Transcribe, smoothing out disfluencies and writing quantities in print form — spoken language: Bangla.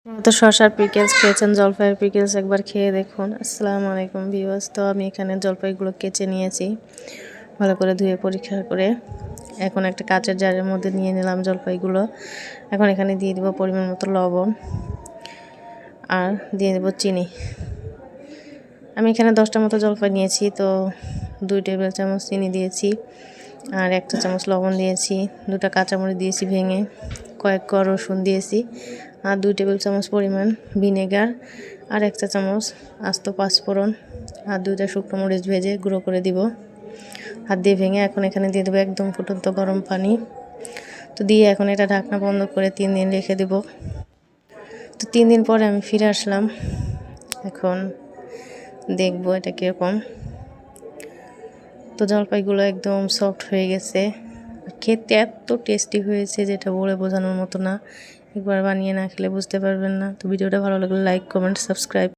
তো শসার পিকেলস খেয়েছেন, জলপাইয়ের পিকেলস একবার খেয়ে দেখুন। আসসালামু আলাইকুম ভিউয়ার্স। তো আমি এখানে জলপাইগুলো কেচে নিয়েছি ভালো করে ধুয়ে পরিষ্কার করে। এখন একটা কাচের জারের মধ্যে নিয়ে নিলাম জলপাইগুলো। এখন এখানে দিয়ে দেবো পরিমাণ মতো লবণ আর দিয়ে দেবো চিনি। আমি এখানে 10টা মতো জলপাই নিয়েছি, তো 2 টেবিল চামচ চিনি দিয়েছি আর 1 চা চামচ লবণ দিয়েছি, 2টা কাঁচামরিচ দিয়েছি ভেঙে, কয়েক কোয়া রসুন দিয়েছি আর 2 টেবিল চামচ পরিমাণ ভিনেগার আর 1 চা চামচ আস্ত পাঁচফোড়ন আর 2টা শুকনো মরিচ ভেজে গুঁড়ো করে দিব হাত দিয়ে ভেঙে। এখন এখানে দিয়ে দেবো একদম ফুটন্ত গরম পানি। তো দিয়ে এখন এটা ঢাকনা বন্ধ করে 3 দিন রেখে দেব। তো 3 দিন পরে আমি ফিরে আসলাম। এখন দেখবো এটা কীরকম। তো জলপাইগুলো একদম সফট হয়ে গেছে, খেতে এত টেস্টি হয়েছে যেটা বলে বোঝানোর মতো না। একবার বানিয়ে না খেলে বুঝতে পারবেন না। তো ভিডিওটা ভালো লাগলে লাইক, কমেন্ট, সাবস্ক্রাইব।